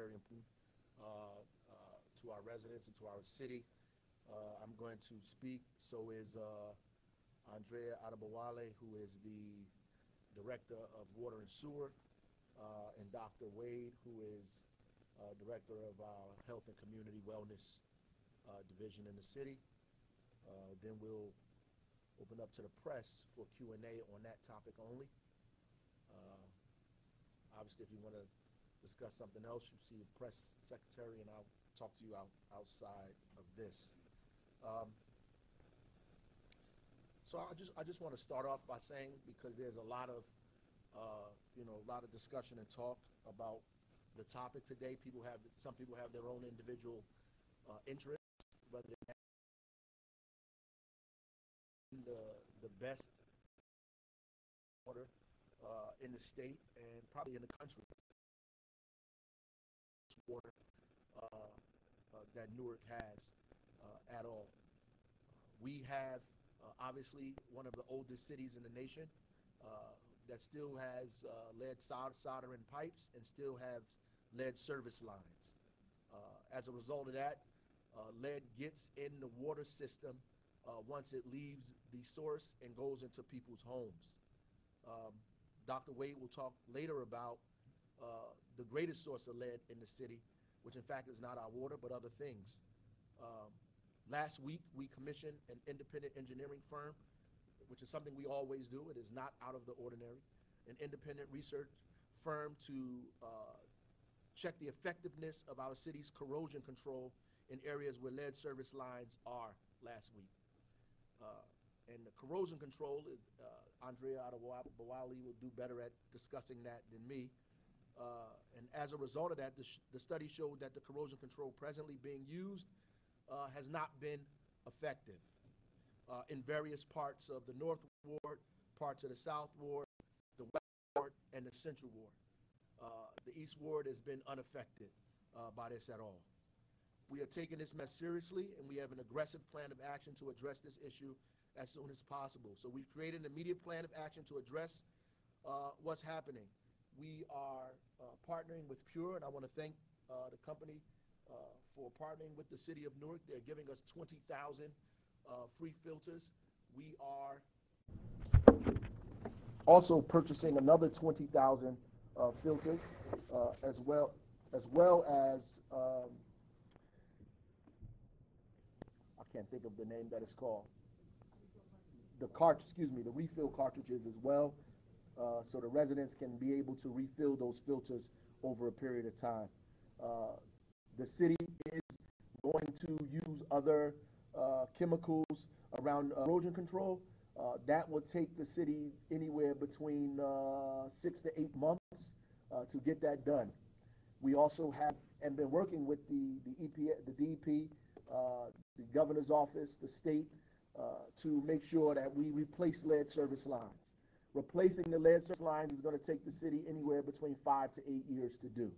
very important to our residents and to our city. I'm going to speak. So is Andrea Adebowale, who is the Director of Water and Sewer, and Dr. Wade, who is Director of our Health and Community Wellness Division in the city. Then we'll open up to the press for Q&A on that topic only. Obviously, if you want to discuss something else, you see the press secretary, and I'll talk to you outside of this. So I just want to start off by saying, because there's a lot of a lot of discussion and talk about the topic today. Some people have their own individual interests, whether they're the best water in the state and probably in the country. Water that Newark has at all. We have obviously one of the oldest cities in the nation that still has lead soldering pipes and still have lead service lines. As a result of that, lead gets in the water system once it leaves the source and goes into people's homes. Dr. Wade will talk later about the greatest source of lead in the city, which in fact is not our water, but other things. Last week, we commissioned an independent engineering firm, which is something we always do. It is not out of the ordinary. An independent research firm to check the effectiveness of our city's corrosion control in areas where lead service lines are last week. And the corrosion control, Andrea Adebowale will do better at discussing that than me. And as a result of that, the study showed that the corrosion control presently being used has not been effective in various parts of the North Ward, parts of the South Ward, the West Ward, and the Central Ward. The East Ward has been unaffected by this at all. We are taking this mess seriously, and we have an aggressive plan of action to address this issue as soon as possible. So we've created an immediate plan of action to address what's happening. We are partnering with Pure, and I want to thank the company for partnering with the city of Newark. They're giving us 20,000 free filters. We are also purchasing another 20,000 filters, as well as I can't think of the name that it's called. The refill cartridges as well, so the residents can be able to refill those filters over a period of time. The city is going to use other chemicals around erosion control. That will take the city anywhere between 6 to 8 months to get that done. We also have and been working with the EPA, the DEP, the governor's office, the state, to make sure that we replace lead service lines. Replacing the lead service lines is going to take the city anywhere between 5 to 8 years to do.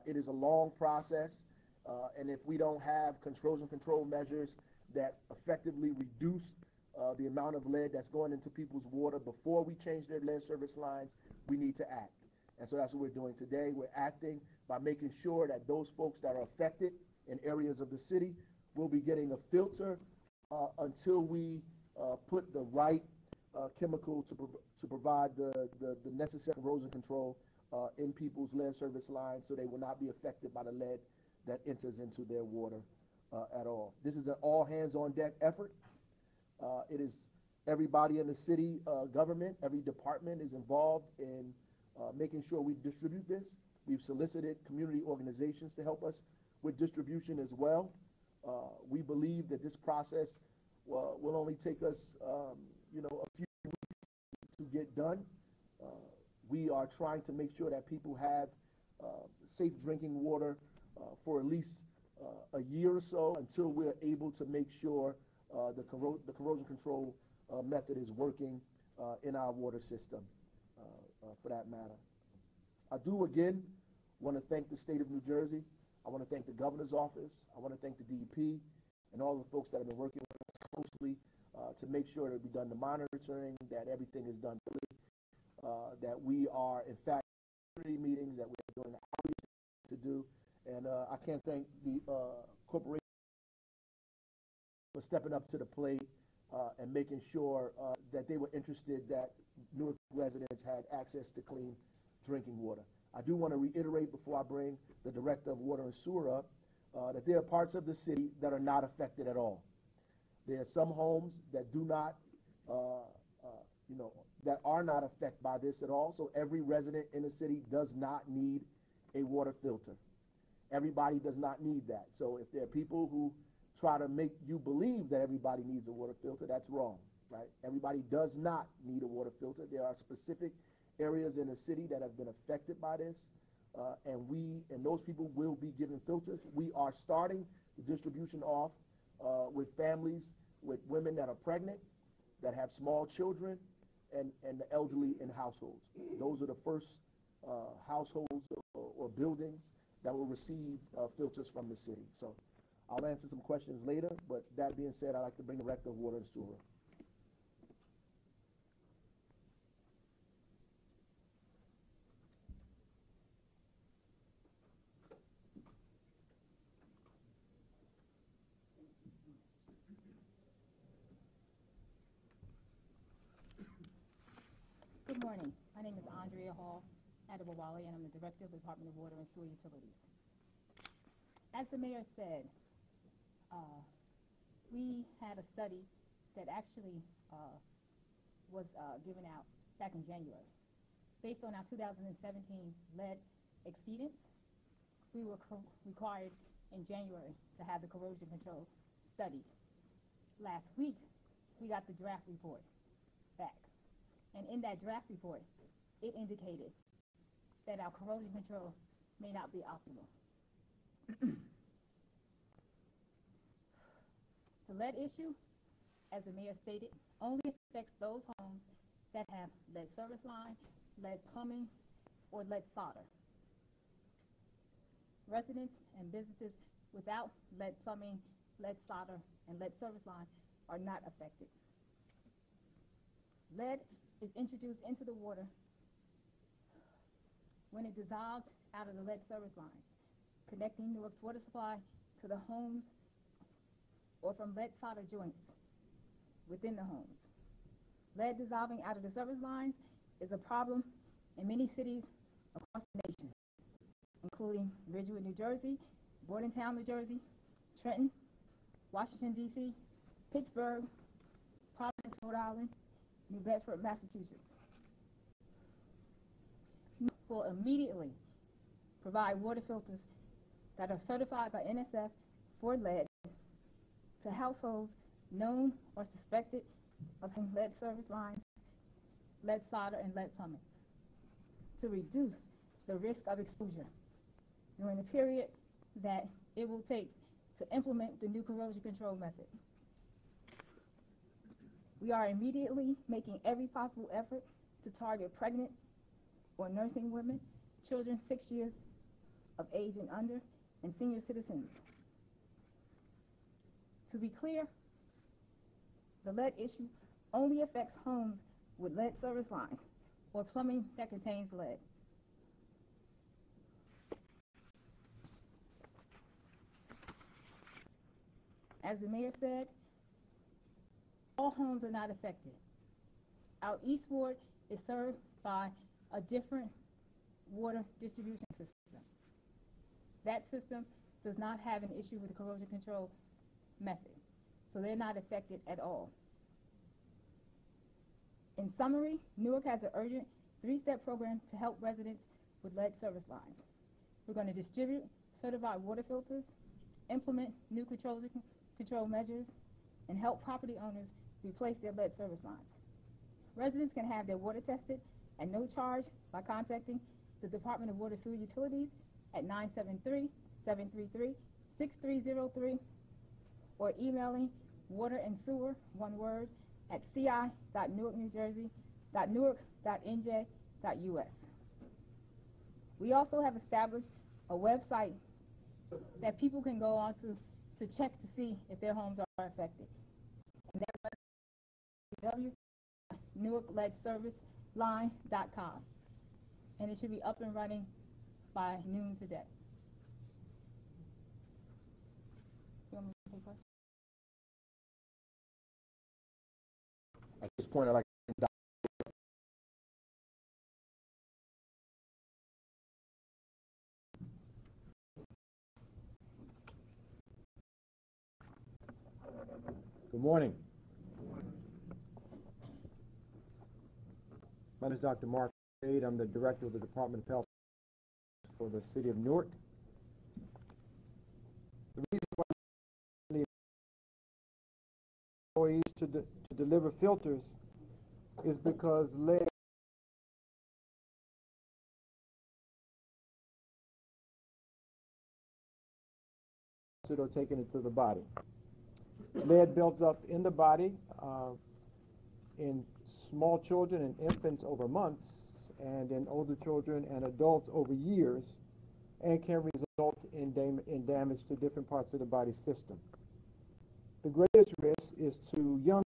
It is a long process, and if we don't have corrosion control measures that effectively reduce the amount of lead that's going into people's water before we change their lead service lines, we need to act. And so that's what we're doing today. We're acting by making sure that those folks that are affected in areas of the city will be getting a filter until we put the right chemical to provide the necessary corrosion control in people's lead service lines, so they will not be affected by the lead that enters into their water at all. This is an all hands on deck effort. It is everybody in the city government, every department is involved in making sure we distribute this. We've solicited community organizations to help us with distribution as well. We believe that this process will only take us, a few weeks to get done. We are trying to make sure that people have safe drinking water for at least a year or so until we're able to make sure the corrosion control method is working in our water system, for that matter. I do again want to thank the state of New Jersey. I want to thank the governor's office. I want to thank the DEP and all the folks that have been working with us closely to make sure that we've done the monitoring, that everything is done that we are, in fact, community meetings, that we're doing outreach to do. And I can't thank the corporation for stepping up to the plate and making sure that they were interested that Newark residents had access to clean drinking water. I do want to reiterate before I bring the Director of Water and Sewer up that there are parts of the city that are not affected at all. There are some homes that do not, that are not affected by this at all. So every resident in the city does not need a water filter. Everybody does not need that. So if there are people who try to make you believe that everybody needs a water filter, that's wrong, right? Everybody does not need a water filter. There are specific areas in the city that have been affected by this, and those people will be given filters. We are starting the distribution off with families, with women that are pregnant, that have small children, and the elderly in households. Those are the first households or buildings that will receive filters from the city. So I'll answer some questions later, but that being said, I'd like to bring the Director of Water and Sewer. Good morning. My name is Andrea Hall Adewale, and I'm the Director of the Department of Water and Sewer Utilities. As the Mayor said, we had a study that actually was given out back in January. Based on our 2017 lead exceedance, we were required in January to have the corrosion control study. Last week, we got the draft report back. And in that draft report, it indicated that our corrosion control may not be optimal. The lead issue, as the Mayor stated, only affects those homes that have lead service line, lead plumbing, or lead solder. Residents and businesses without lead plumbing, lead solder, and lead service line are not affected. Lead is introduced into the water when it dissolves out of the lead service lines, connecting Newark's water supply to the homes or from lead solder joints within the homes. Lead dissolving out of the service lines is a problem in many cities across the nation, including Ridgewood, New Jersey, Bordentown, New Jersey, Trenton, Washington, D.C., Pittsburgh, Providence, Rhode Island, New Bedford, Massachusetts. Will immediately provide water filters that are certified by NSF for lead to households known or suspected of having lead service lines, lead solder, and lead plumbing to reduce the risk of exposure during the period that it will take to implement the new corrosion control method. We are immediately making every possible effort to target pregnant or nursing women, children 6 years of age and under, and senior citizens. To be clear, the lead issue only affects homes with lead service lines or plumbing that contains lead. As the Mayor said, all homes are not affected. Our East Ward is served by a different water distribution system. That system does not have an issue with the corrosion control method, so they're not affected at all. In summary, Newark has an urgent three-step program to help residents with lead service lines. We're going to distribute certified water filters, implement new corrosion control measures, and help property owners replace their lead service lines. Residents can have their water tested at no charge by contacting the Department of Water Sewer Utilities at 973-733-6303 or emailing water and sewer, one word, at ci.newarknewjersey.newark.nj.us. We also have established a website that people can go on to check to see if their homes are affected. And that website is www.newarkleadserviceline.com. And it should be up and running by noon today. point, I'd like to Good morning. My name is Dr. Mark Wade. I'm the Director of the Department of Health for the City of Newark. The reason why we need employees to deliver filters is because lead are taken into the body. Lead builds up in the body in small children and infants over months, and in older children and adults over years, and can result in damage to different parts of the body system. The greatest risk is to young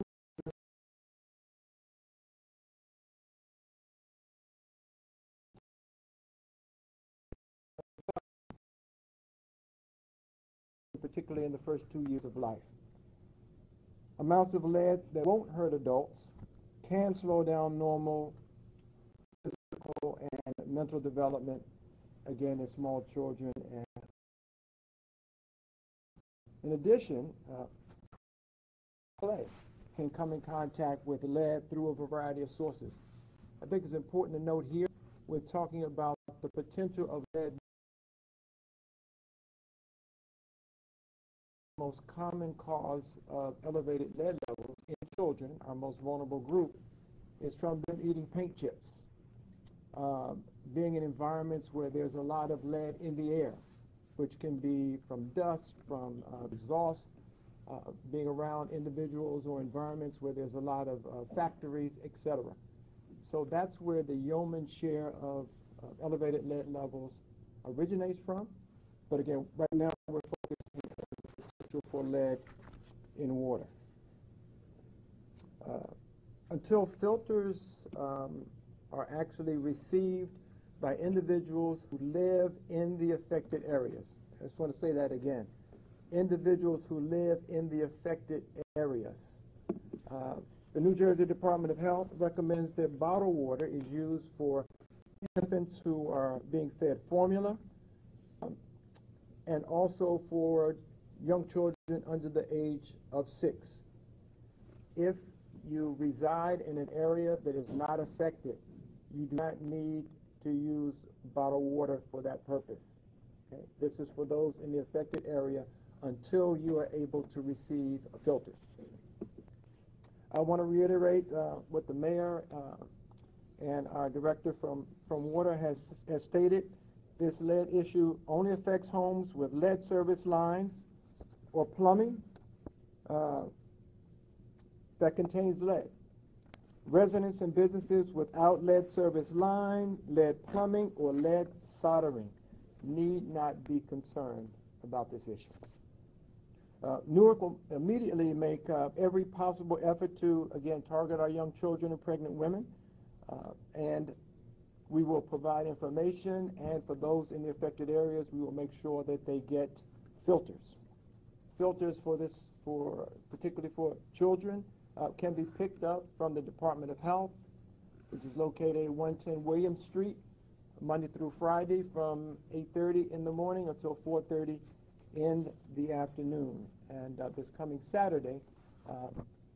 particularly in the first 2 years of life. Amounts of lead that won't hurt adults can slow down normal physical and mental development, again, in small children. And in addition, clay can come in contact with lead through a variety of sources. I think it's important to note here, we're talking about the potential of lead. The most common cause of elevated lead levels in children, our most vulnerable group, is from them eating paint chips, being in environments where there's a lot of lead in the air, which can be from dust, from exhaust, being around individuals or environments where there's a lot of factories, etc. So that's where the yeoman share of elevated lead levels originates from. But again, right now we're focusing on the potential for lead in water. Until filters are actually received by individuals who live in the affected areas. I just want to say that again. Individuals who live in the affected areas. The New Jersey Department of Health recommends that bottled water is used for infants who are being fed formula, and also for young children under the age of 6. If you reside in an area that is not affected, you do not need to use bottled water for that purpose. Okay? This is for those in the affected area until you are able to receive a filter. I want to reiterate what the mayor and our director from water has stated. This lead issue only affects homes with lead service lines or plumbing that contains lead. Residents and businesses without lead service line, lead plumbing, or lead soldering need not be concerned about this issue. Newark will immediately make every possible effort to, again, target our young children and pregnant women, and we will provide information, and for those in the affected areas, we will make sure that they get filters. Filters particularly for children, can be picked up from the Department of Health, which is located at 110 William Street, Monday through Friday from 8:30 in the morning until 4:30 in the afternoon. And this coming Saturday,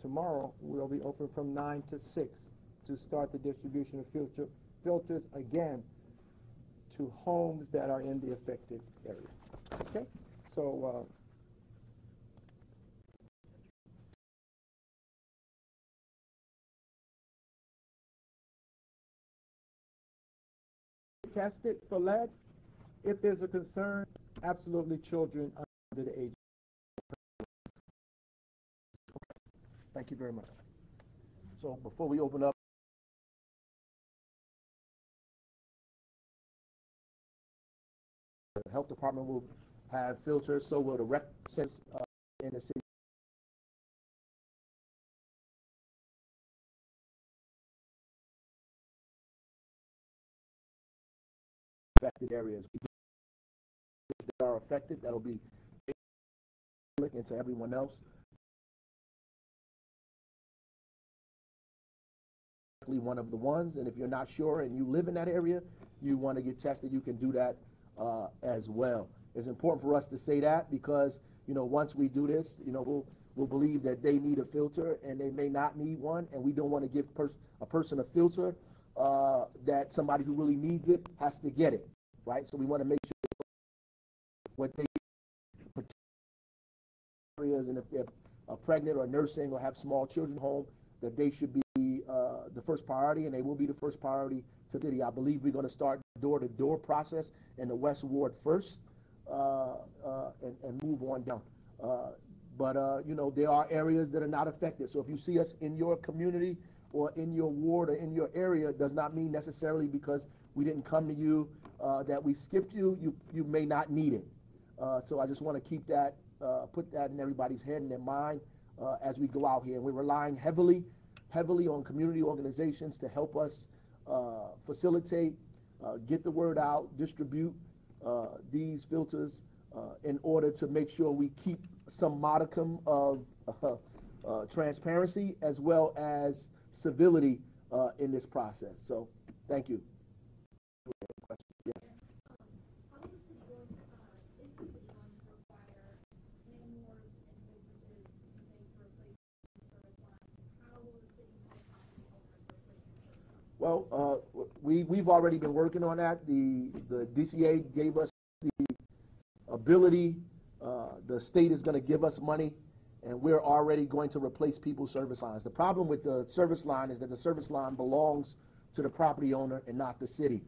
tomorrow, we'll be open from 9 to 6 to start the distribution of filters again to homes that are in the affected area. Okay, so test it for lead. If there's a concern, absolutely children under the age. Thank you very much. So before we open up, the health department will have filters, so will the rec centers in the city. Affected areas. That are affected, that'll be public and to everyone else. one of the ones. And if you're not sure and you live in that area, you want to get tested, you can do that as well. It's important for us to say that because, once we do this, we'll believe that they need a filter and they may not need one, and we don't want to give a person a filter that somebody who really needs it has to get it, right? So we want to make sure what they areas, and if they're pregnant or nursing or have small children home, that they should be the first priority, and they will be the first priority to the city. I believe we're going to start door-to-door process in the West Ward first and move on down. But there are areas that are not affected. So if you see us in your community or in your ward or in your area, it does not mean necessarily because we didn't come to you that we skipped you. You may not need it. So I just want to keep that, put that in everybody's head and their mind as we go out here. And we're relying heavily on community organizations to help us facilitate, get the word out, distribute these filters in order to make sure we keep some modicum of transparency as well as civility in this process. So, thank you. Yes. How is the city going to require landlords and businesses to replace service lines? How will the city help property owners replace service lines? Well, we've already been working on that. The DCA gave us the ability. The state is going to give us money, and we're already going to replace people's service lines. The problem with the service line is that the service line belongs to the property owner and not the city.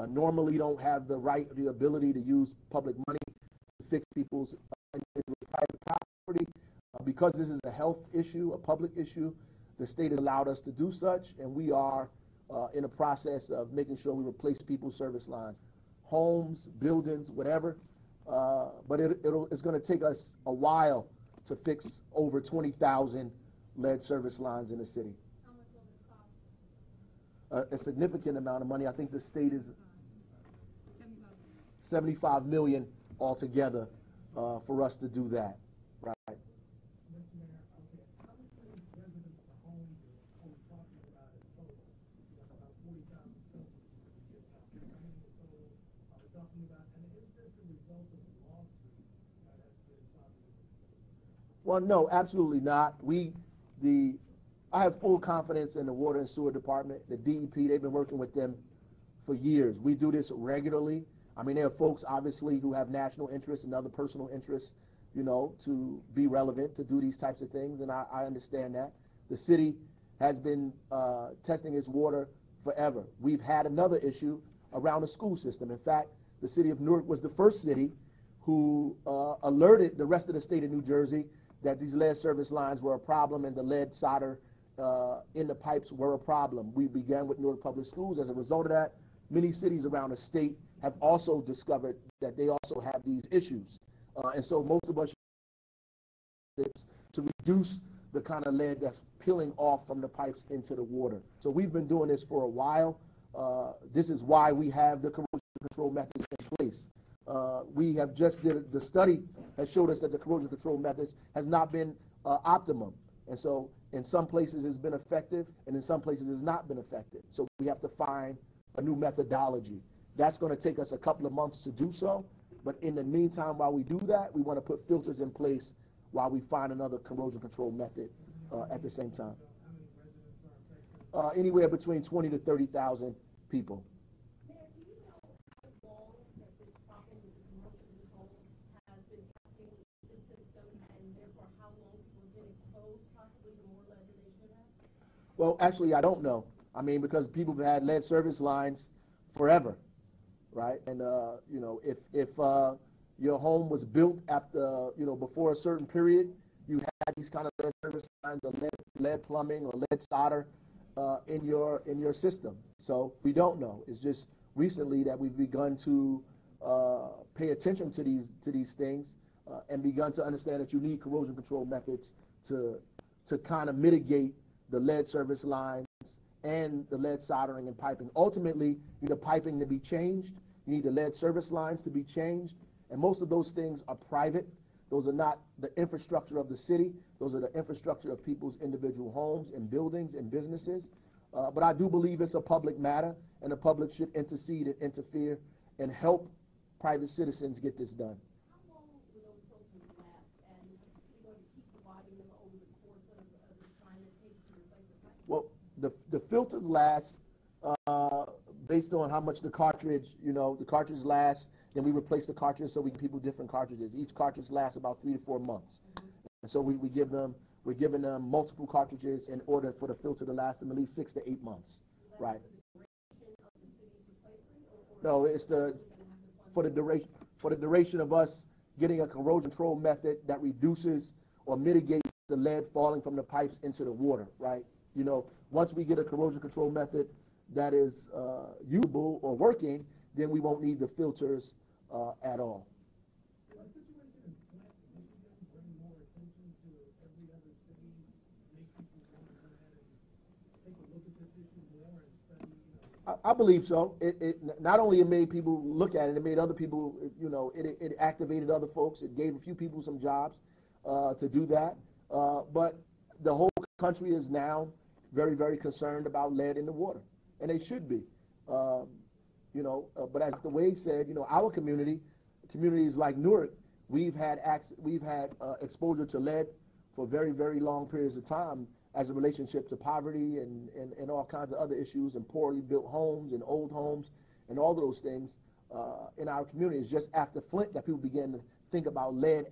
Normally, you don't have the ability to use public money to fix people's private property. Because this is a health issue, a public issue, the state has allowed us to do such, and we are in a process of making sure we replace people's service lines, homes, buildings, whatever. But it's going to take us a while to fix over 20,000 lead service lines in the city. How much will this cost? A significant amount of money. I think the state is 75 million altogether for us to do that. Right. Mr. Mayor, okay, how many residents or homes are we talking about in total? You know, about 40,000 total. How many in total are we talking about? And is this a result of a lawsuit that has been filed with the city? Well, no, absolutely not. I have full confidence in the Water and Sewer Department, the DEP. They've been working with them for years. We do this regularly. I mean, there are folks, obviously, who have national interests and other personal interests, to be relevant, to do these types of things, and I understand that. The city has been testing its water forever. We've had another issue around the school system. In fact, the city of Newark was the first city who alerted the rest of the state of New Jersey that these lead service lines were a problem and the lead solder in the pipes were a problem. We began with Newark Public Schools. As a result of that, many cities around the state have also discovered that they also have these issues. And so most of us to reduce the kind of lead that's peeling off from the pipes into the water. So we've been doing this for a while. This is why we have the corrosion control methods in place. We have just the study has showed us that the corrosion control methods has not been optimum. And so in some places it's been effective and in some places it's not been effective. So we have to find a new methodology. That's going to take us a couple of months to do so. But in the meantime, while we do that, we want to put filters in place while we find another corrosion control method at the same time. How many residents are affected? Anywhere between 20 to 30,000 people. Mayor, do you know how long that this problem with the corrosion control has been affecting the system, and therefore how long people have been exposed possibly to more lead than they should have? Well, actually, I don't know. I mean, because people have had lead service lines forever, right? And if your home was built after, before a certain period, you had these kind of lead service lines, or lead plumbing or lead solder in your system. So we don't know. It's just recently that we've begun to pay attention to these things and begun to understand that you need corrosion control methods to kind of mitigate the lead service lines and the lead soldering and piping. Ultimately, you need the piping to be changed. You need the lead service lines to be changed. And most of those things are private. Those are not the infrastructure of the city. Those are the infrastructure of people's individual homes and buildings and businesses. But I do believe it's a public matter, and the public should intercede and interfere and help private citizens get this done. How long will those filters last, and is the city going to keep providing them over the course of the time it takes to replace the pipe? Well, the filters last based on how much the cartridge lasts. Then we replace the cartridge so we give people different cartridges. Each cartridge lasts about 3 to 4 months. And so we're giving them multiple cartridges in order for the filter to last them at least 6 to 8 months. Right. No, it's for the duration of us getting a corrosion control method that reduces or mitigates the lead falling from the pipes into the water, right? Once we get a corrosion control method that is usable or working, then we won't need the filters at all. Will the situation in Flint, Michigan, bring more attention to every other city, make people want to go ahead and take a look at this issue more and study, I believe so. It not only it made people look at it, it made other people, it activated other folks. It gave a few people some jobs to do that. But the whole country is now very, very concerned about lead in the water, and they should be. But as the Wade said, our communities like Newark, we've had exposure to lead for very, very long periods of time as a relationship to poverty and all kinds of other issues and poorly built homes and old homes and all of those things in our communities. Just after Flint that people began to think about lead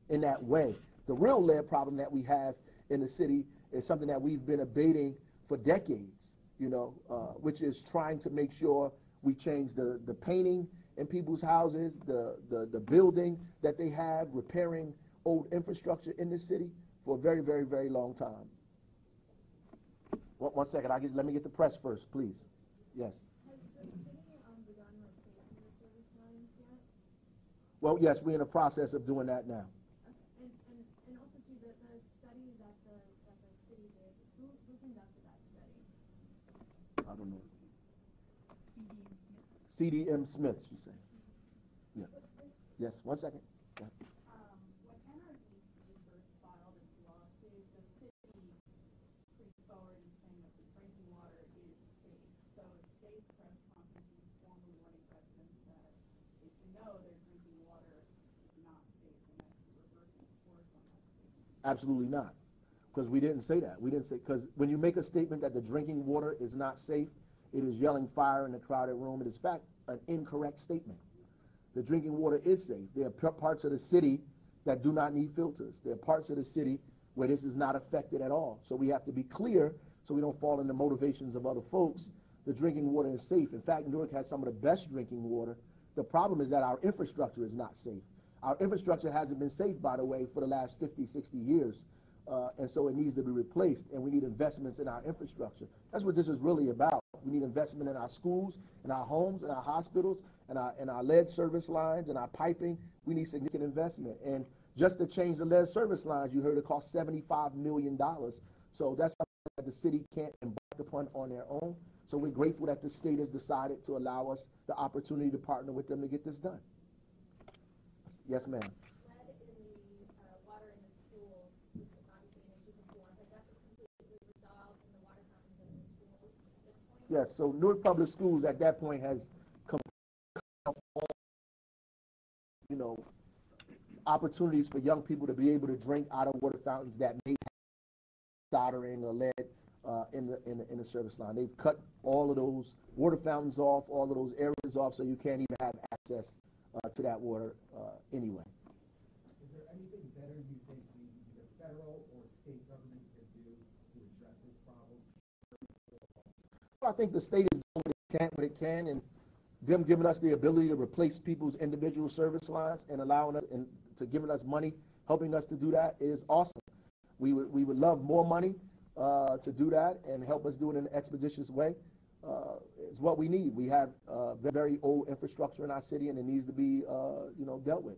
in that way. The real lead problem that we have in the city is something that we've been abating for decades, which is trying to make sure we change the painting in people's houses, the building that they have, repairing old infrastructure in the city for a very, very, very long time. One second, let me get the press first, please. Yes. Has the city begun replacing the service lines yet? Well, yes, we're in the process of doing that now. And also too, the study that the city did, who conducted that study? I don't know. CDM Smith, she said. Yeah. Yes, one second. Yeah. When NRDC first filed its lawsuit, the city came forward and saying that the drinking water is safe. So today's press conference is formally warning residents that they should know their drinking water is not safe and that you're reversing course on that statement. Absolutely not. Because we didn't say that. We didn't say, because when you make a statement that the drinking water is not safe, it is yelling fire in a crowded room. It is, in fact, an incorrect statement. The drinking water is safe. There are parts of the city that do not need filters. There are parts of the city where this is not affected at all. So we have to be clear so we don't fall into motivations of other folks. The drinking water is safe. In fact, Newark has some of the best drinking water. The problem is that our infrastructure is not safe. Our infrastructure hasn't been safe, by the way, for the last 50, 60 years. And so it needs to be replaced, and we need investments in our infrastructure. That's what this is really about. We need investment in our schools, in our homes, in our hospitals, and our lead service lines, and our piping. We need significant investment. And just to change the lead service lines, you heard it cost $75 million. So that's something that the city can't embark upon on their own. So we're grateful that the state has decided to allow us the opportunity to partner with them to get this done. Yes, ma'am. Lead in the water in the schools was obviously an issue before. Has that been completely resolved in the water fountains in the schools at this point? Yes, so Newark Public Schools at that point has opportunities for young people to be able to drink out of water fountains that may have soldering or lead in the service line. They've cut all of those water fountains off, all of those areas off, so you can't even have access to that water anyway. Is there anything better you think the federal or state government could do to address this problem? I think the state is doing what it can, and them giving us the ability to replace people's individual service lines and allowing us and to giving us money, helping us to do that is awesome. We would love more money to do that and help us do it in an expeditious way. Is what we need. We have very old infrastructure in our city, and it needs to be dealt with.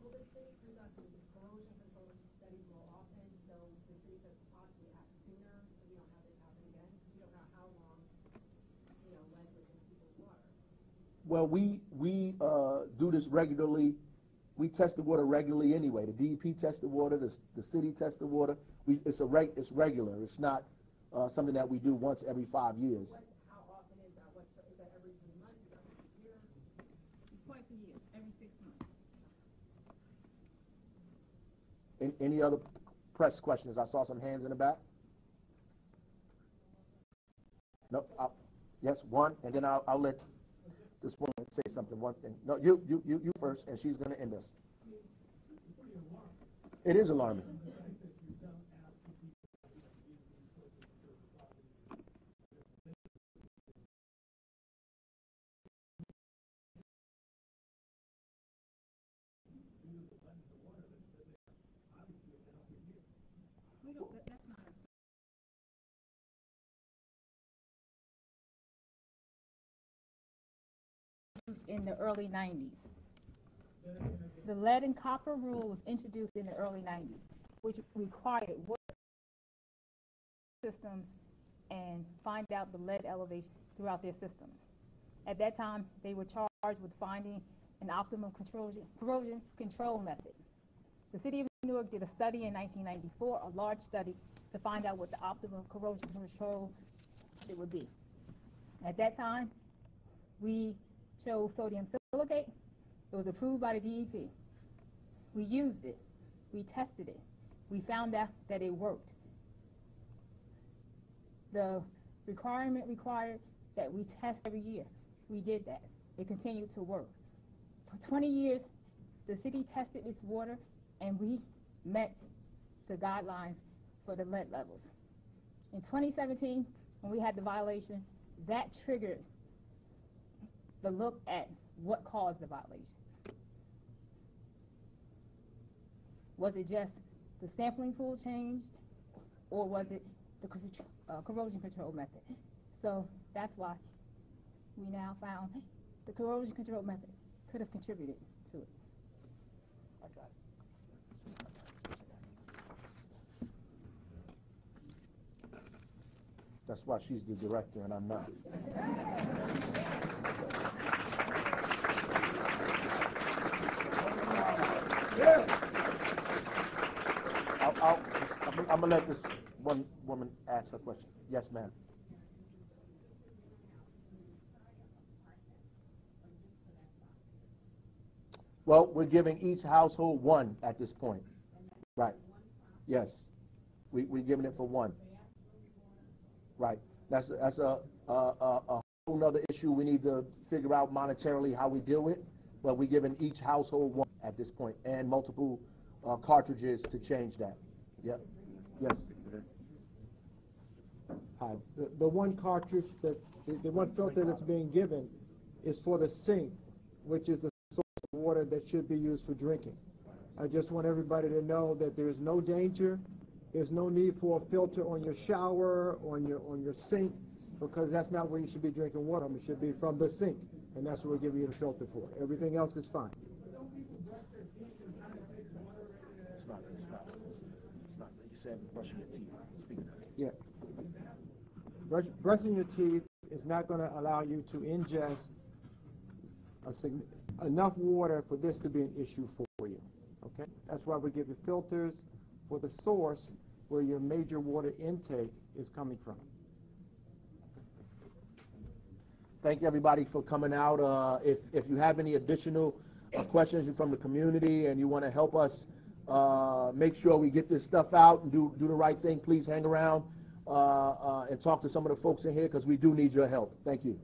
Will the city conduct the corrosion control studies more often so the city could possibly act sooner so we don't have this happen again? Because we don't know how long, lead was in people's water. Well, we do this regularly. We test the water regularly anyway. The DEP tests the water. The city tests the water. It's regular. It's not something that we do once every 5 years. How often is that? Is that every 3 months? Is that every year? Twice a year, every 6 months. Any other press questions? I saw some hands in the back. No, yes, one, and then I'll let this woman say something, one thing. No, you first, and she's going to end us. It is alarming. That's not in the early 90s. The lead and copper rule was introduced in the early 90s, which required water systems and find out the lead elevation throughout their systems. At that time, they were charged with finding an optimum corrosion control method. The city of Newark did a study in 1994, a large study, to find out what the optimum corrosion control it would be. At that time, we chose sodium silicate. It was approved by the DEP. We used it. We tested it. We found out that it worked. The requirement required that we test every year. We did that. It continued to work. For 20 years, the city tested its water, and we met the guidelines for the lead levels. In 2017, when we had the violation, that triggered the look at what caused the violation. Was it just the sampling pool changed, or was it the corrosion control method? So that's why we now found the corrosion control method could have contributed to it. I got it. That's why she's the director and I'm not. I'm going to let this one woman ask her question. Yes, ma'am. Well, we're giving each household one at this point. Right. Yes. We're giving it for one. Right. That's a whole nother issue we need to figure out monetarily how we deal with. But we're giving each household one at this point, and multiple cartridges to change that. Yep. Yes. Hi. The one cartridge the one filter that's being given is for the sink, which is the source of water that should be used for drinking. I just want everybody to know that there's no danger. There's no need for a filter on your shower, on your sink, because that's not where you should be drinking water. It should be from the sink, and that's what we're giving you the filter for. Everything else is fine. It's not. You said brushing your teeth. Speak. Yeah. Brushing your teeth is not going to allow you to ingest enough water for this to be an issue for you. Okay? That's why we give you filters for the source where your major water intake is coming from. Thank you, everybody, for coming out. If you have any additional questions from the community and you want to help us make sure we get this stuff out and do the right thing, please hang around and talk to some of the folks in here, because we do need your help. Thank you.